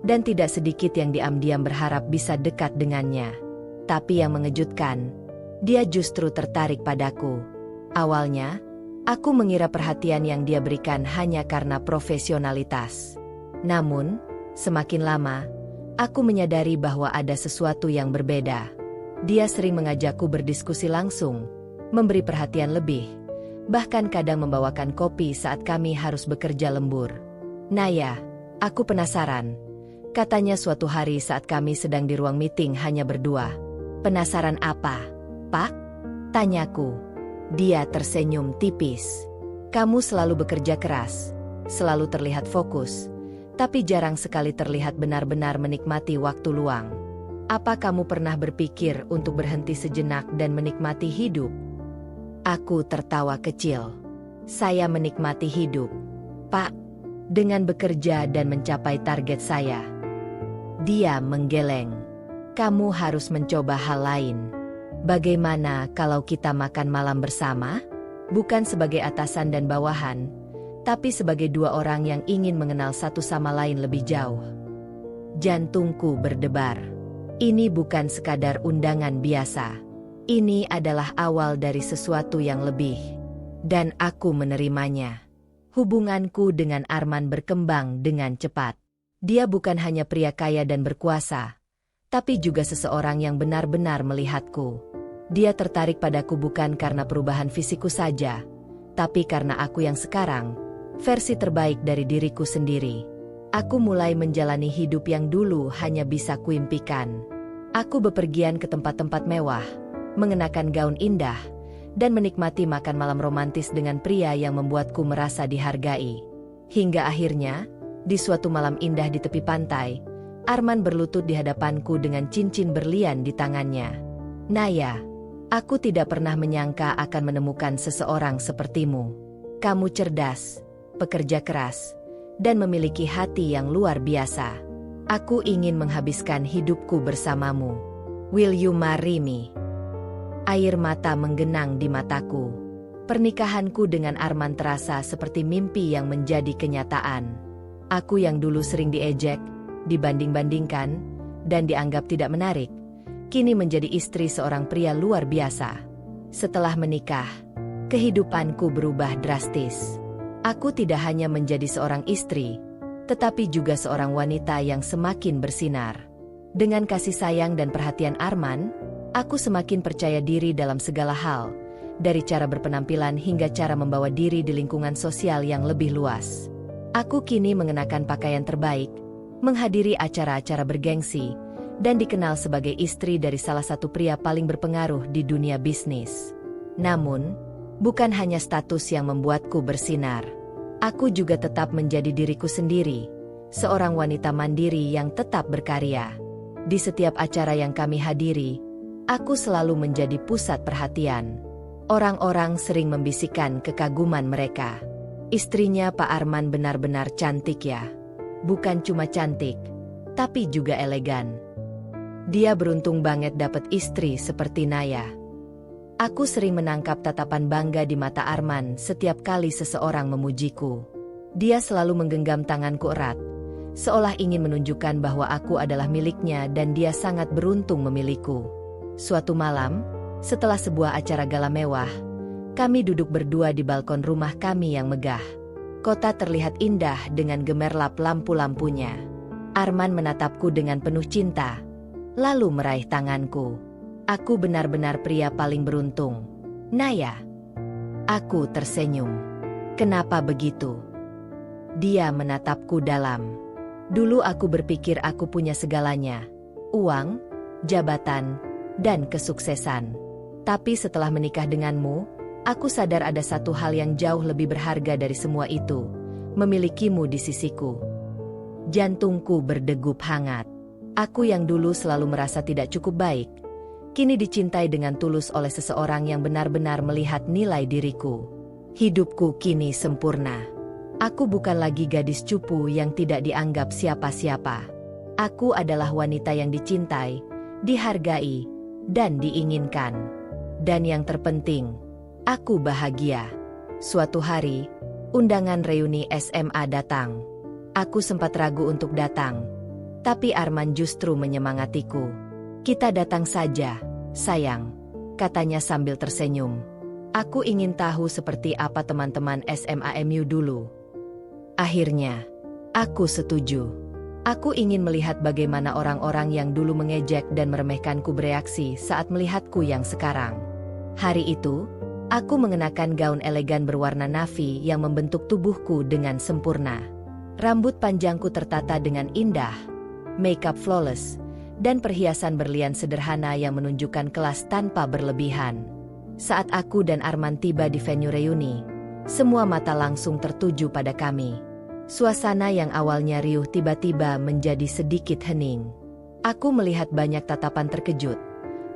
dan tidak sedikit yang diam-diam berharap bisa dekat dengannya. Tapi yang mengejutkan, dia justru tertarik padaku. Awalnya, aku mengira perhatian yang dia berikan hanya karena profesionalitas. Namun, semakin lama, aku menyadari bahwa ada sesuatu yang berbeda. Dia sering mengajakku berdiskusi langsung, memberi perhatian lebih, bahkan kadang membawakan kopi saat kami harus bekerja lembur. Naya, aku penasaran, katanya suatu hari saat kami sedang di ruang meeting hanya berdua. Penasaran apa, Pak? Tanyaku. Dia tersenyum tipis. Kamu selalu bekerja keras, selalu terlihat fokus, tapi jarang sekali terlihat benar-benar menikmati waktu luang. Apa kamu pernah berpikir untuk berhenti sejenak dan menikmati hidup? Aku tertawa kecil. Saya menikmati hidup, Pak, dengan bekerja dan mencapai target saya. Dia menggeleng. Kamu harus mencoba hal lain. Bagaimana kalau kita makan malam bersama? Bukan sebagai atasan dan bawahan, tapi sebagai dua orang yang ingin mengenal satu sama lain lebih jauh. Jantungku berdebar. Ini bukan sekadar undangan biasa. Ini adalah awal dari sesuatu yang lebih. Dan aku menerimanya. Hubunganku dengan Arman berkembang dengan cepat. Dia bukan hanya pria kaya dan berkuasa, tapi juga seseorang yang benar-benar melihatku. Dia tertarik padaku bukan karena perubahan fisikku saja, tapi karena aku yang sekarang, versi terbaik dari diriku sendiri. Aku mulai menjalani hidup yang dulu hanya bisa kuimpikan. Aku bepergian ke tempat-tempat mewah, mengenakan gaun indah, dan menikmati makan malam romantis dengan pria yang membuatku merasa dihargai. Hingga akhirnya, di suatu malam indah di tepi pantai, Arman berlutut di hadapanku dengan cincin berlian di tangannya. Naya, aku tidak pernah menyangka akan menemukan seseorang sepertimu. Kamu cerdas, pekerja keras, dan memiliki hati yang luar biasa. Aku ingin menghabiskan hidupku bersamamu. Will you marry me? Air mata menggenang di mataku. Pernikahanku dengan Arman terasa seperti mimpi yang menjadi kenyataan. Aku yang dulu sering diejek, dibanding-bandingkan, dan dianggap tidak menarik, kini menjadi istri seorang pria luar biasa. Setelah menikah, kehidupanku berubah drastis. Aku tidak hanya menjadi seorang istri, tetapi juga seorang wanita yang semakin bersinar. Dengan kasih sayang dan perhatian Arman, aku semakin percaya diri dalam segala hal, dari cara berpenampilan hingga cara membawa diri di lingkungan sosial yang lebih luas. Aku kini mengenakan pakaian terbaik, menghadiri acara-acara bergengsi, dan dikenal sebagai istri dari salah satu pria paling berpengaruh di dunia bisnis. Namun, bukan hanya status yang membuatku bersinar. Aku juga tetap menjadi diriku sendiri, seorang wanita mandiri yang tetap berkarya. Di setiap acara yang kami hadiri, aku selalu menjadi pusat perhatian. Orang-orang sering membisikkan kekaguman mereka. Istrinya Pak Arman benar-benar cantik ya. Bukan cuma cantik, tapi juga elegan. Dia beruntung banget dapat istri seperti Naya. Aku sering menangkap tatapan bangga di mata Arman setiap kali seseorang memujiku. Dia selalu menggenggam tanganku erat, seolah ingin menunjukkan bahwa aku adalah miliknya dan dia sangat beruntung memilikiku. Suatu malam, setelah sebuah acara gala mewah, kami duduk berdua di balkon rumah kami yang megah. Kota terlihat indah dengan gemerlap lampu-lampunya. Arman menatapku dengan penuh cinta, lalu meraih tanganku. Aku benar-benar pria paling beruntung. Naya. Aku tersenyum. Kenapa begitu? Dia menatapku dalam. Dulu aku berpikir aku punya segalanya. Uang, jabatan, dan kesuksesan. Tapi setelah menikah denganmu, aku sadar ada satu hal yang jauh lebih berharga dari semua itu. Memilikimu di sisiku. Jantungku berdegup hangat. Aku yang dulu selalu merasa tidak cukup baik, kini dicintai dengan tulus oleh seseorang yang benar-benar melihat nilai diriku. Hidupku kini sempurna. Aku bukan lagi gadis cupu yang tidak dianggap siapa-siapa. Aku adalah wanita yang dicintai, dihargai, dan diinginkan. Dan yang terpenting, aku bahagia. Suatu hari, undangan reuni SMA datang. Aku sempat ragu untuk datang, tapi Arman justru menyemangatiku. Kita datang saja, sayang, katanya sambil tersenyum. Aku ingin tahu seperti apa teman-teman SMAMU dulu. Akhirnya, aku setuju. Aku ingin melihat bagaimana orang-orang yang dulu mengejek dan meremehkanku bereaksi saat melihatku yang sekarang. Hari itu, aku mengenakan gaun elegan berwarna navy yang membentuk tubuhku dengan sempurna. Rambut panjangku tertata dengan indah, makeup flawless, dan perhiasan berlian sederhana yang menunjukkan kelas tanpa berlebihan. Saat aku dan Arman tiba di venue reuni, semua mata langsung tertuju pada kami. Suasana yang awalnya riuh tiba-tiba menjadi sedikit hening. Aku melihat banyak tatapan terkejut.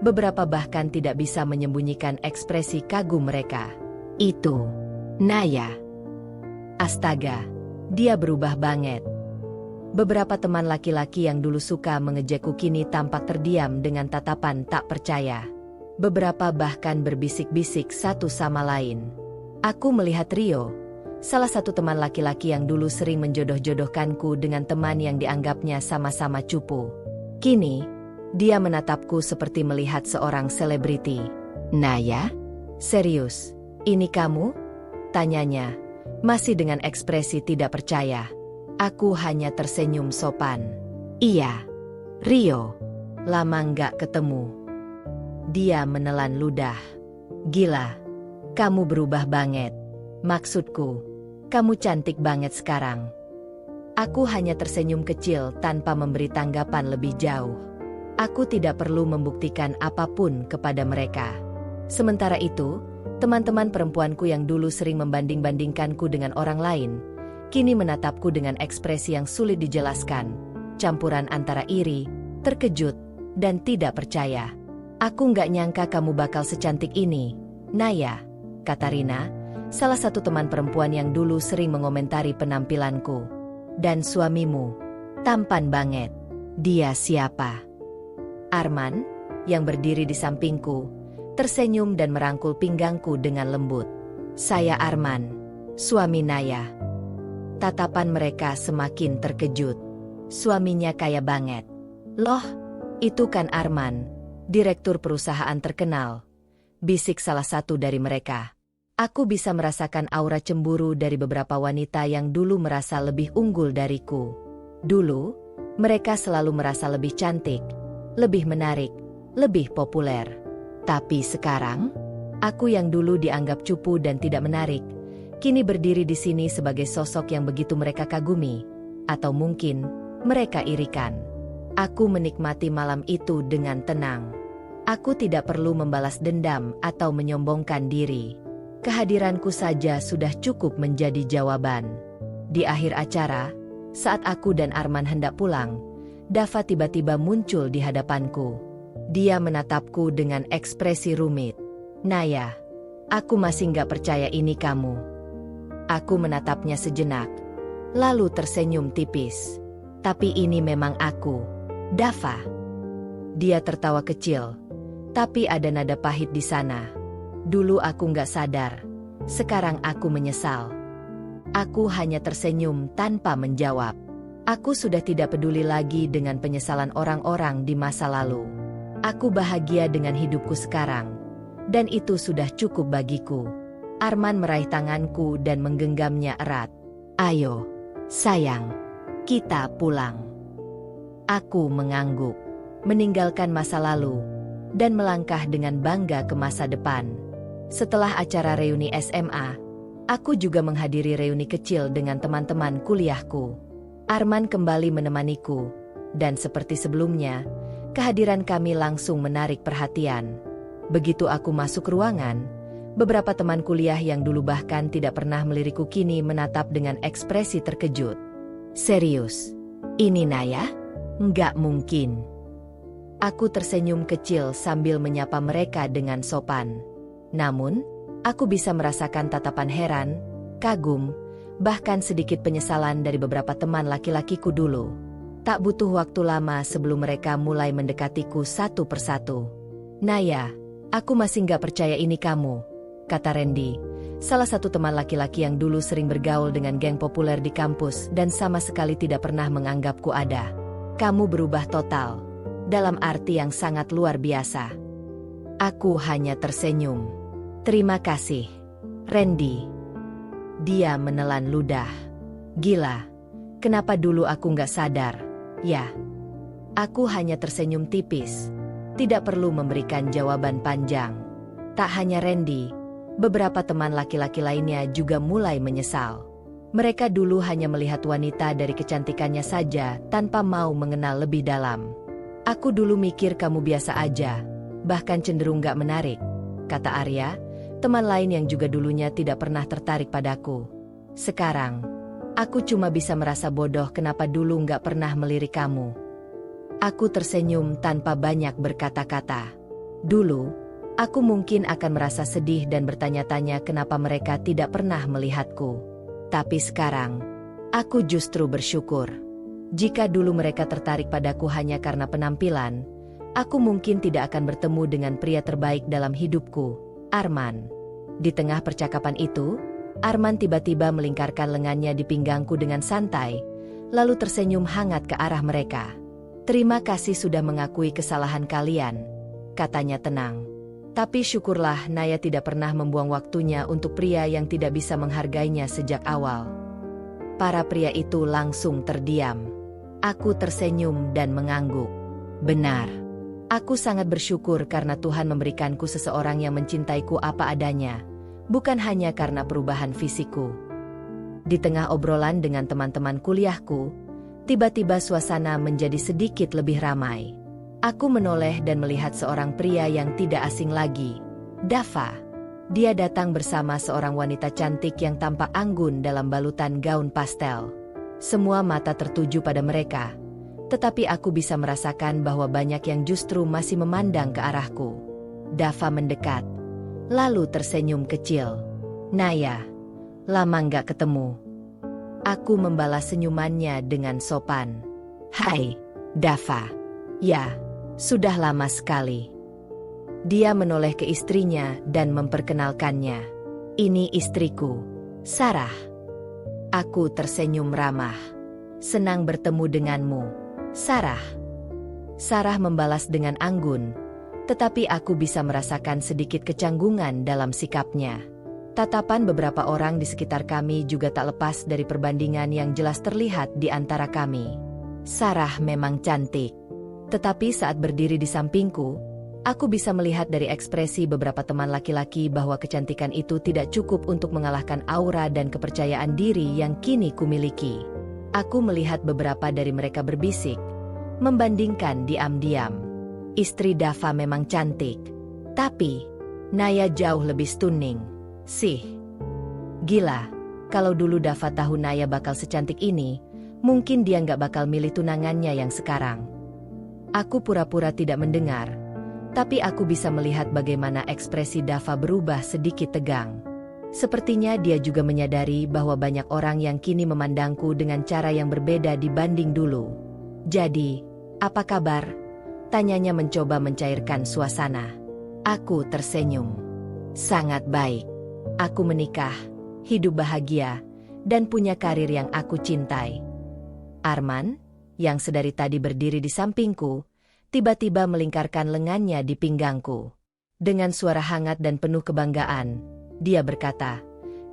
Beberapa bahkan tidak bisa menyembunyikan ekspresi kagum mereka. Itu Naya. Astaga, dia berubah banget. Beberapa teman laki-laki yang dulu suka mengejekku kini tampak terdiam dengan tatapan tak percaya. Beberapa bahkan berbisik-bisik satu sama lain. Aku melihat Rio, salah satu teman laki-laki yang dulu sering menjodoh-jodohkanku dengan teman yang dianggapnya sama-sama cupu. Kini, dia menatapku seperti melihat seorang selebriti. Naya? Serius? Ini kamu? Tanyanya, masih dengan ekspresi tidak percaya. Aku hanya tersenyum sopan. Iya, Rio. Lama nggak ketemu. Dia menelan ludah. Gila, kamu berubah banget. Maksudku, kamu cantik banget sekarang. Aku hanya tersenyum kecil tanpa memberi tanggapan lebih jauh. Aku tidak perlu membuktikan apapun kepada mereka. Sementara itu, teman-teman perempuanku yang dulu sering membanding-bandingkanku dengan orang lain, kini menatapku dengan ekspresi yang sulit dijelaskan, campuran antara iri, terkejut, dan tidak percaya. Aku nggak nyangka kamu bakal secantik ini, Naya, kata Rina, salah satu teman perempuan yang dulu sering mengomentari penampilanku. Dan suamimu, tampan banget. Dia siapa? Arman, yang berdiri di sampingku, tersenyum dan merangkul pinggangku dengan lembut. Saya Arman, suami Naya. Tatapan mereka semakin terkejut. Suaminya kaya banget. Loh, itu kan Arman, direktur perusahaan terkenal. Bisik salah satu dari mereka. Aku bisa merasakan aura cemburu dari beberapa wanita yang dulu merasa lebih unggul dariku. Dulu, mereka selalu merasa lebih cantik, lebih menarik, lebih populer. Tapi sekarang, aku yang dulu dianggap cupu dan tidak menarik, kini berdiri di sini sebagai sosok yang begitu mereka kagumi, atau mungkin mereka irikan. Aku menikmati malam itu dengan tenang. Aku tidak perlu membalas dendam atau menyombongkan diri. Kehadiranku saja sudah cukup menjadi jawaban. Di akhir acara, saat aku dan Arman hendak pulang, Dava tiba-tiba muncul di hadapanku. Dia menatapku dengan ekspresi rumit. Naya, aku masih nggak percaya ini kamu. Aku menatapnya sejenak, lalu tersenyum tipis. Tapi ini memang aku, Dava. Dia tertawa kecil, tapi ada nada pahit di sana. Dulu aku nggak sadar, sekarang aku menyesal. Aku hanya tersenyum tanpa menjawab. Aku sudah tidak peduli lagi dengan penyesalan orang-orang di masa lalu. Aku bahagia dengan hidupku sekarang, dan itu sudah cukup bagiku. Arman meraih tanganku dan menggenggamnya erat. Ayo, sayang, kita pulang. Aku mengangguk, meninggalkan masa lalu, dan melangkah dengan bangga ke masa depan. Setelah acara reuni SMA, aku juga menghadiri reuni kecil dengan teman-teman kuliahku. Arman kembali menemaniku, dan seperti sebelumnya, kehadiran kami langsung menarik perhatian. Begitu aku masuk ruangan, beberapa teman kuliah yang dulu bahkan tidak pernah melirikku kini menatap dengan ekspresi terkejut. Serius? Ini Naya? Nggak mungkin. Aku tersenyum kecil sambil menyapa mereka dengan sopan. Namun, aku bisa merasakan tatapan heran, kagum, bahkan sedikit penyesalan dari beberapa teman laki-lakiku dulu. Tak butuh waktu lama sebelum mereka mulai mendekatiku satu persatu. Naya, aku masih nggak percaya ini kamu, kata Randy, salah satu teman laki-laki yang dulu sering bergaul dengan geng populer di kampus dan sama sekali tidak pernah menganggapku ada. Kamu berubah total, dalam arti yang sangat luar biasa. Aku hanya tersenyum. Terima kasih, Randy. Dia menelan ludah. Gila, kenapa dulu aku nggak sadar? Ya, aku hanya tersenyum tipis. Tidak perlu memberikan jawaban panjang. Tak hanya Randy, beberapa teman laki-laki lainnya juga mulai menyesal. Mereka dulu hanya melihat wanita dari kecantikannya saja tanpa mau mengenal lebih dalam. Aku dulu mikir kamu biasa aja, bahkan cenderung gak menarik. kata Arya, teman lain yang juga dulunya tidak pernah tertarik padaku. Sekarang, aku cuma bisa merasa bodoh kenapa dulu nggak pernah melirik kamu. Aku tersenyum tanpa banyak berkata-kata. Dulu, aku mungkin akan merasa sedih dan bertanya-tanya kenapa mereka tidak pernah melihatku. Tapi sekarang, aku justru bersyukur. Jika dulu mereka tertarik padaku hanya karena penampilan, aku mungkin tidak akan bertemu dengan pria terbaik dalam hidupku, Arman. Di tengah percakapan itu, Arman tiba-tiba melingkarkan lengannya di pinggangku dengan santai, lalu tersenyum hangat ke arah mereka. "Terima kasih sudah mengakui kesalahan kalian," katanya tenang. "Tapi syukurlah Naya tidak pernah membuang waktunya untuk pria yang tidak bisa menghargainya sejak awal." Para pria itu langsung terdiam. Aku tersenyum dan mengangguk. Benar. Aku sangat bersyukur karena Tuhan memberikanku seseorang yang mencintaiku apa adanya, bukan hanya karena perubahan fisikku. Di tengah obrolan dengan teman-teman kuliahku, tiba-tiba suasana menjadi sedikit lebih ramai. Aku menoleh dan melihat seorang pria yang tidak asing lagi, Dava. Dia datang bersama seorang wanita cantik yang tampak anggun dalam balutan gaun pastel. Semua mata tertuju pada mereka. Tetapi aku bisa merasakan bahwa banyak yang justru masih memandang ke arahku. Dava mendekat, lalu tersenyum kecil. "Naya, lama nggak ketemu." Aku membalas senyumannya dengan sopan. "Hai, Dava." "Ya, sudah lama sekali." Dia menoleh ke istrinya dan memperkenalkannya. "Ini istriku, Sarah." Aku tersenyum ramah. "Senang bertemu denganmu, Sarah." Sarah membalas dengan anggun, tetapi aku bisa merasakan sedikit kecanggungan dalam sikapnya. Tatapan beberapa orang di sekitar kami juga tak lepas dari perbandingan yang jelas terlihat di antara kami. Sarah memang cantik, tetapi saat berdiri di sampingku, aku bisa melihat dari ekspresi beberapa teman laki-laki bahwa kecantikan itu tidak cukup untuk mengalahkan aura dan kepercayaan diri yang kini kumiliki. Aku melihat beberapa dari mereka berbisik, membandingkan diam-diam. Istri Dava memang cantik, tapi Naya jauh lebih stunning. Sih. Gila, kalau dulu Dava tahu Naya bakal secantik ini, mungkin dia nggak bakal milih tunangannya yang sekarang. Aku pura-pura tidak mendengar, tapi aku bisa melihat bagaimana ekspresi Dava berubah sedikit tegang. Sepertinya dia juga menyadari bahwa banyak orang yang kini memandangku dengan cara yang berbeda dibanding dulu. "Jadi, apa kabar?" tanyanya mencoba mencairkan suasana. Aku tersenyum. "Sangat baik. Aku menikah, hidup bahagia, dan punya karir yang aku cintai." Arman, yang sedari tadi berdiri di sampingku, tiba-tiba melingkarkan lengannya di pinggangku. Dengan suara hangat dan penuh kebanggaan, dia berkata,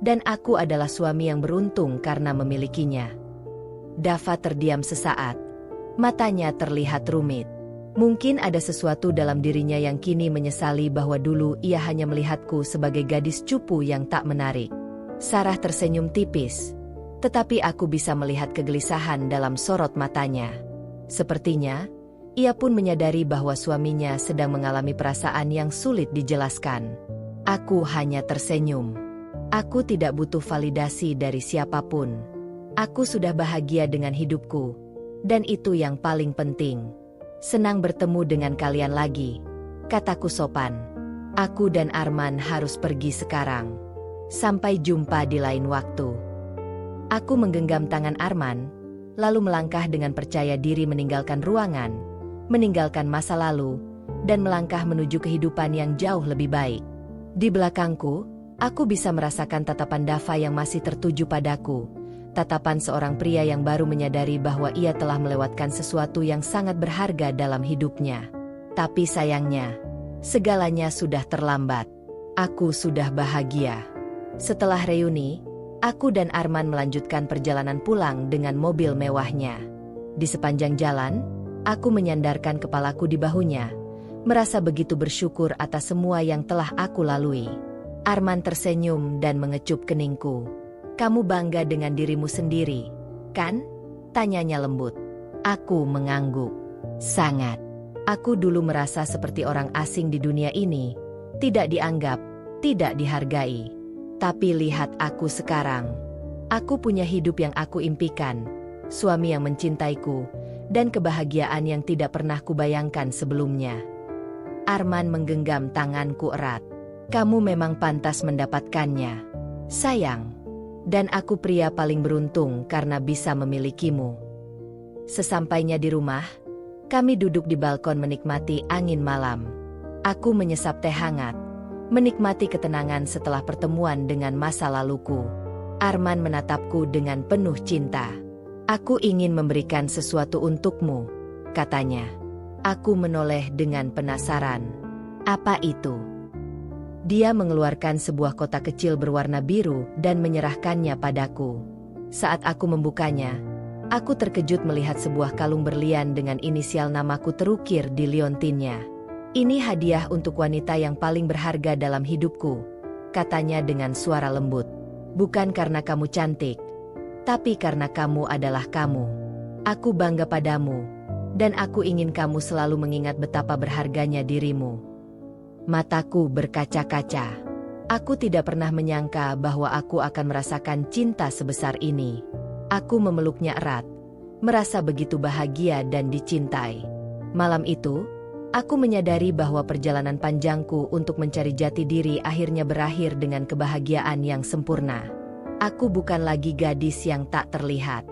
"Dan aku adalah suami yang beruntung karena memilikinya." Dava terdiam sesaat. Matanya terlihat rumit. Mungkin ada sesuatu dalam dirinya yang kini menyesali bahwa dulu ia hanya melihatku sebagai gadis cupu yang tak menarik. Sarah tersenyum tipis, tetapi aku bisa melihat kegelisahan dalam sorot matanya. Sepertinya, ia pun menyadari bahwa suaminya sedang mengalami perasaan yang sulit dijelaskan. Aku hanya tersenyum. Aku tidak butuh validasi dari siapapun. Aku sudah bahagia dengan hidupku, dan itu yang paling penting. "Senang bertemu dengan kalian lagi," kataku sopan. "Aku dan Arman harus pergi sekarang. Sampai jumpa di lain waktu." Aku menggenggam tangan Arman, lalu melangkah dengan percaya diri meninggalkan ruangan, meninggalkan masa lalu, dan melangkah menuju kehidupan yang jauh lebih baik. Di belakangku, aku bisa merasakan tatapan Dava yang masih tertuju padaku, tatapan seorang pria yang baru menyadari bahwa ia telah melewatkan sesuatu yang sangat berharga dalam hidupnya. Tapi sayangnya, segalanya sudah terlambat. Aku sudah bahagia. Setelah reuni, aku dan Arman melanjutkan perjalanan pulang dengan mobil mewahnya. Di sepanjang jalan, aku menyandarkan kepalaku di bahunya, merasa begitu bersyukur atas semua yang telah aku lalui. Arman tersenyum dan mengecup keningku. "Kamu bangga dengan dirimu sendiri, kan?" tanyanya lembut. Aku mengangguk. "Sangat. Aku dulu merasa seperti orang asing di dunia ini, tidak dianggap, tidak dihargai. Tapi lihat aku sekarang. Aku punya hidup yang aku impikan, suami yang mencintaiku, dan kebahagiaan yang tidak pernah kubayangkan sebelumnya. Arman menggenggam tanganku erat. Kamu memang pantas mendapatkannya, sayang. Dan aku pria paling beruntung karena bisa memilikimu. Sesampainya di rumah, kami duduk di balkon menikmati angin malam. Aku menyesap teh hangat, menikmati ketenangan setelah pertemuan dengan masa laluku. Arman menatapku dengan penuh cinta. Aku ingin memberikan sesuatu untukmu, katanya. Aku menoleh dengan penasaran. Apa itu? Dia mengeluarkan sebuah kotak kecil berwarna biru dan menyerahkannya padaku. Saat aku membukanya, aku terkejut melihat sebuah kalung berlian dengan inisial namaku terukir di liontinnya. Ini hadiah untuk wanita yang paling berharga dalam hidupku, katanya dengan suara lembut. Bukan karena kamu cantik, tapi karena kamu adalah kamu. Aku bangga padamu, dan aku ingin kamu selalu mengingat betapa berharganya dirimu. Mataku berkaca-kaca. Aku tidak pernah menyangka bahwa aku akan merasakan cinta sebesar ini. Aku memeluknya erat, merasa begitu bahagia dan dicintai. Malam itu, aku menyadari bahwa perjalanan panjangku untuk mencari jati diri akhirnya berakhir dengan kebahagiaan yang sempurna. Aku bukan lagi gadis yang tak terlihat.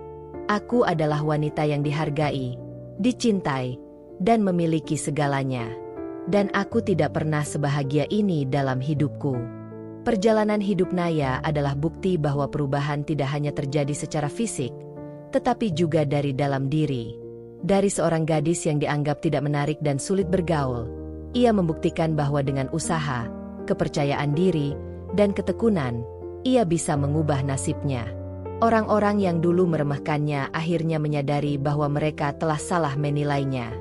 Aku adalah wanita yang dihargai, dicintai, dan memiliki segalanya. Dan aku tidak pernah sebahagia ini dalam hidupku. Perjalanan hidup Naya adalah bukti bahwa perubahan tidak hanya terjadi secara fisik, tetapi juga dari dalam diri. Dari seorang gadis yang dianggap tidak menarik dan sulit bergaul, ia membuktikan bahwa dengan usaha, kepercayaan diri, dan ketekunan, ia bisa mengubah nasibnya. Orang-orang yang dulu meremehkannya akhirnya menyadari bahwa mereka telah salah menilainya.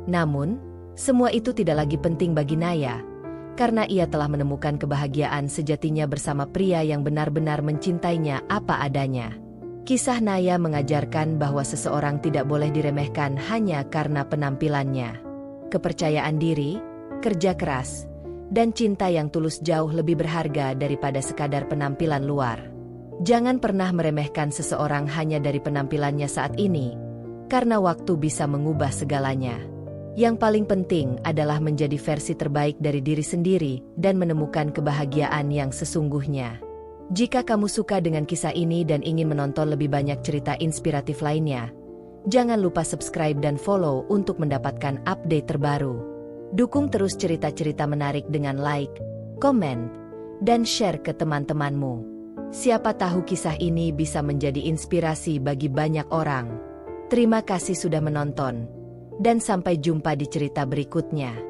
Namun, semua itu tidak lagi penting bagi Naya, karena ia telah menemukan kebahagiaan sejatinya bersama pria yang benar-benar mencintainya apa adanya. Kisah Naya mengajarkan bahwa seseorang tidak boleh diremehkan hanya karena penampilannya. Kepercayaan diri, kerja keras, dan cinta yang tulus jauh lebih berharga daripada sekadar penampilan luar. Jangan pernah meremehkan seseorang hanya dari penampilannya saat ini, karena waktu bisa mengubah segalanya. Yang paling penting adalah menjadi versi terbaik dari diri sendiri dan menemukan kebahagiaan yang sesungguhnya. Jika kamu suka dengan kisah ini dan ingin menonton lebih banyak cerita inspiratif lainnya, jangan lupa subscribe dan follow untuk mendapatkan update terbaru. Dukung terus cerita-cerita menarik dengan like, komen, dan share ke teman-temanmu. Siapa tahu kisah ini bisa menjadi inspirasi bagi banyak orang. Terima kasih sudah menonton, dan sampai jumpa di cerita berikutnya.